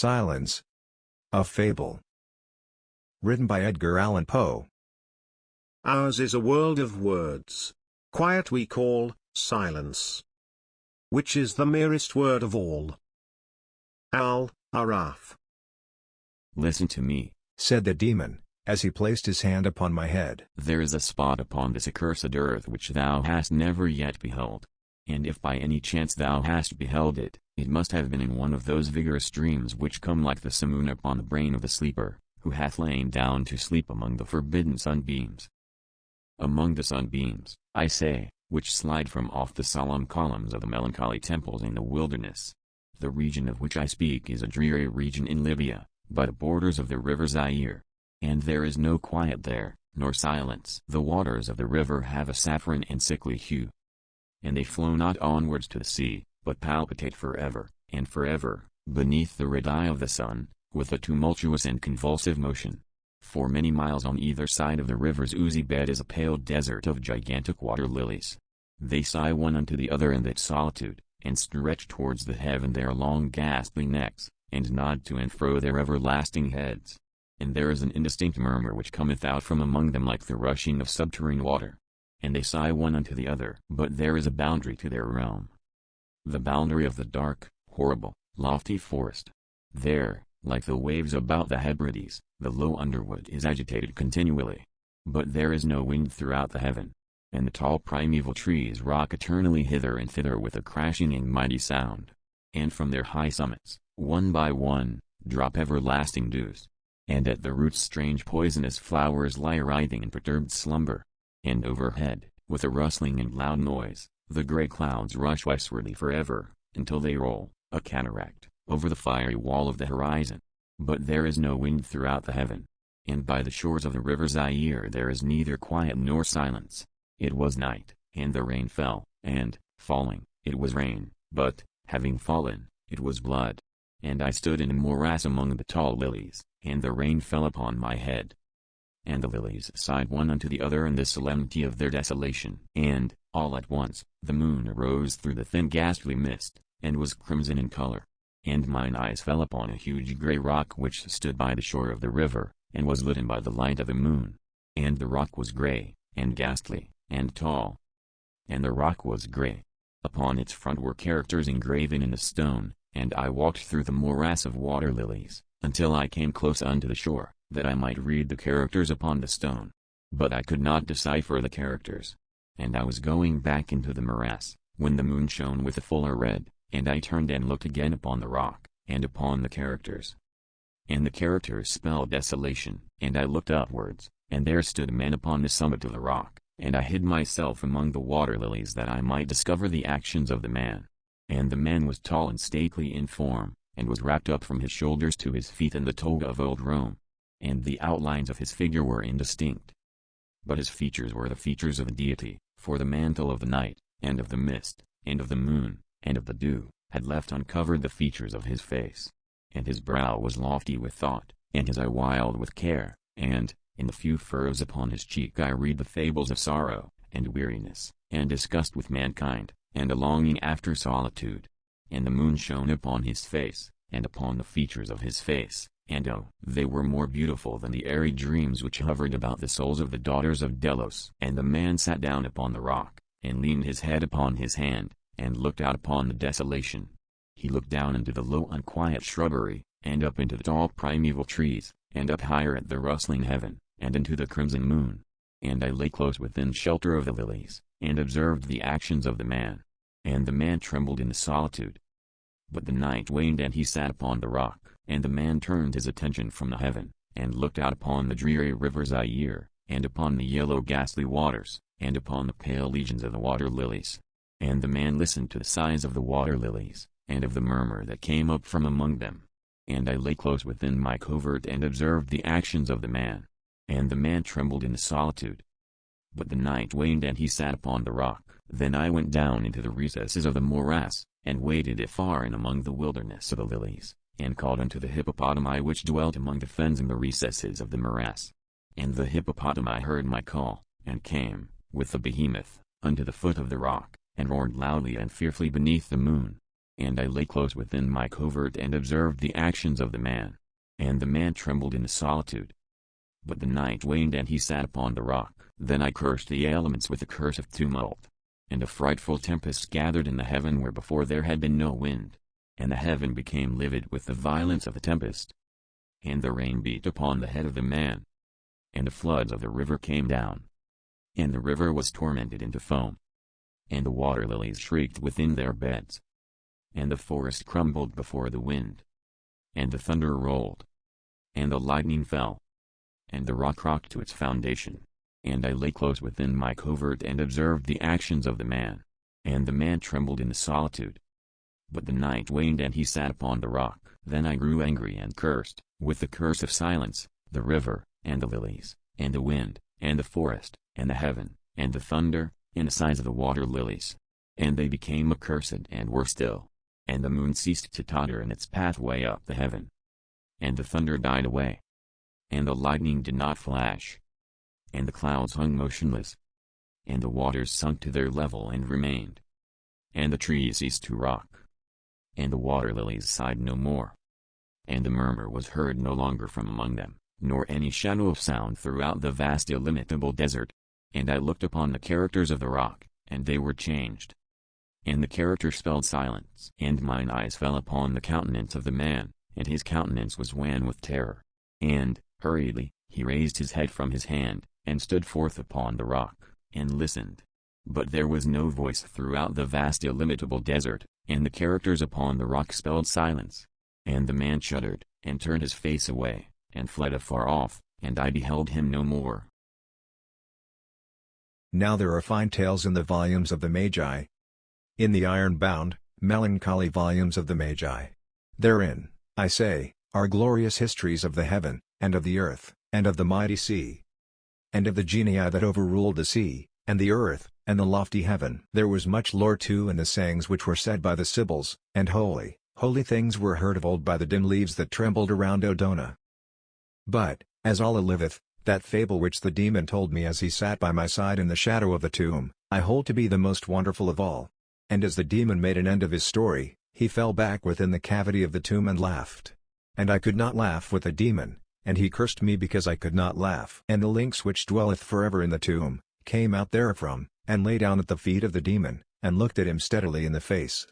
Silence. A Fable. Written by Edgar Allan Poe. Ours is a world of words. Quiet we call silence, which is the merest word of all. Al-Araf. Listen to me, said the demon, as he placed his hand upon my head. There is a spot upon this accursed earth which thou hast never yet beheld. And if by any chance thou hast beheld it, it must have been in one of those vigorous dreams which come like the simoon upon the brain of the sleeper, who hath lain down to sleep among the forbidden sunbeams. Among the sunbeams, I say, which slide from off the solemn columns of the melancholy temples in the wilderness. The region of which I speak is a dreary region in Libya, by the borders of the river Zaire. And there is no quiet there, nor silence. The waters of the river have a saffron and sickly hue. And they flow not onwards to the sea, but palpitate forever, and forever, beneath the red eye of the sun, with a tumultuous and convulsive motion. For many miles on either side of the river's oozy bed is a pale desert of gigantic water lilies. They sigh one unto the other in that solitude, and stretch towards the heaven their long ghastly necks, and nod to and fro their everlasting heads. And there is an indistinct murmur which cometh out from among them like the rushing of subterranean water. And they sigh one unto the other. But there is a boundary to their realm. The boundary of the dark, horrible, lofty forest. There, like the waves about the Hebrides, the low underwood is agitated continually. But there is no wind throughout the heaven. And the tall primeval trees rock eternally hither and thither with a crashing and mighty sound. And from their high summits, one by one, drop everlasting dews. And at the roots strange poisonous flowers lie writhing in perturbed slumber. And overhead, with a rustling and loud noise, the grey clouds rush westwardly forever, until they roll, a cataract, over the fiery wall of the horizon. But there is no wind throughout the heaven. And by the shores of the river Zaire there is neither quiet nor silence. It was night, and the rain fell, and, falling, it was rain, but, having fallen, it was blood. And I stood in a morass among the tall lilies, and the rain fell upon my head. And the lilies sighed one unto the other in the solemnity of their desolation. And, all at once, the moon arose through the thin ghastly mist, and was crimson in color. And mine eyes fell upon a huge grey rock which stood by the shore of the river, and was lit by the light of the moon. And the rock was grey, and ghastly, and tall. And the rock was grey. Upon its front were characters engraven in the stone, and I walked through the morass of water lilies, until I came close unto the shore, that I might read the characters upon the stone. But I could not decipher the characters. And I was going back into the morass, when the moon shone with a fuller red, and I turned and looked again upon the rock, and upon the characters. And the characters spelled desolation. And I looked upwards, and there stood a man upon the summit of the rock, and I hid myself among the water lilies that I might discover the actions of the man. And the man was tall and stately in form, and was wrapped up from his shoulders to his feet in the toga of old Rome. And the outlines of his figure were indistinct. But his features were the features of a deity, for the mantle of the night, and of the mist, and of the moon, and of the dew, had left uncovered the features of his face. And his brow was lofty with thought, and his eye wild with care, and, in the few furrows upon his cheek I read the fables of sorrow, and weariness, and disgust with mankind, and a longing after solitude. And the moon shone upon his face, and upon the features of his face. And oh, they were more beautiful than the airy dreams which hovered about the souls of the daughters of Delos. And the man sat down upon the rock, and leaned his head upon his hand, and looked out upon the desolation. He looked down into the low unquiet shrubbery, and up into the tall primeval trees, and up higher at the rustling heaven, and into the crimson moon. And I lay close within shelter of the lilies, and observed the actions of the man. And the man trembled in the solitude. But the night waned and he sat upon the rock, and the man turned his attention from the heaven, and looked out upon the dreary river Zaire, and upon the yellow ghastly waters, and upon the pale legions of the water lilies. And the man listened to the sighs of the water lilies, and of the murmur that came up from among them. And I lay close within my covert and observed the actions of the man. And the man trembled in the solitude. But the night waned and he sat upon the rock. Then I went down into the recesses of the morass, and waded afar in among the wilderness of the lilies, and called unto the hippopotami which dwelt among the fens in the recesses of the morass. And the hippopotami heard my call, and came, with the behemoth, unto the foot of the rock, and roared loudly and fearfully beneath the moon. And I lay close within my covert and observed the actions of the man. And the man trembled in the solitude. But the night waned and he sat upon the rock. Then I cursed the elements with a curse of tumult. And a frightful tempest gathered in the heaven where before there had been no wind. And the heaven became livid with the violence of the tempest. And the rain beat upon the head of the man. And the floods of the river came down. And the river was tormented into foam. And the water lilies shrieked within their beds. And the forest crumbled before the wind. And the thunder rolled. And the lightning fell. And the rock rocked to its foundation. And I lay close within my covert and observed the actions of the man. And the man trembled in the solitude. But the night waned and he sat upon the rock. Then I grew angry and cursed, with the curse of silence, the river, and the lilies, and the wind, and the forest, and the heaven, and the thunder, and the size of the water lilies. And they became accursed and were still. And the moon ceased to totter in its pathway up the heaven. And the thunder died away. And the lightning did not flash. And the clouds hung motionless. And the waters sunk to their level and remained. And the trees ceased to rock. And the water lilies sighed no more. And the murmur was heard no longer from among them, nor any shadow of sound throughout the vast illimitable desert. And I looked upon the characters of the rock, and they were changed. And the character spelled silence. And mine eyes fell upon the countenance of the man, and his countenance was wan with terror. And, hurriedly, he raised his head from his hand, and stood forth upon the rock, and listened. But there was no voice throughout the vast illimitable desert, and the characters upon the rock spelled silence. And the man shuddered, and turned his face away, and fled afar off, and I beheld him no more. Now there are fine tales in the volumes of the Magi. In the iron-bound, melancholy volumes of the Magi. Therein, I say, are glorious histories of the heaven, and of the earth, and of the mighty sea, and of the genii that overruled the sea, and the earth, and the lofty heaven. There was much lore too in the sayings which were said by the Sibyls, and holy, holy things were heard of old by the dim leaves that trembled around Odona. But, as Allah liveth, that fable which the demon told me as he sat by my side in the shadow of the tomb, I hold to be the most wonderful of all. And as the demon made an end of his story, he fell back within the cavity of the tomb and laughed. And I could not laugh with the demon, and he cursed me because I could not laugh. And the lynx which dwelleth forever in the tomb, came out therefrom, and lay down at the feet of the demon, and looked at him steadily in the face.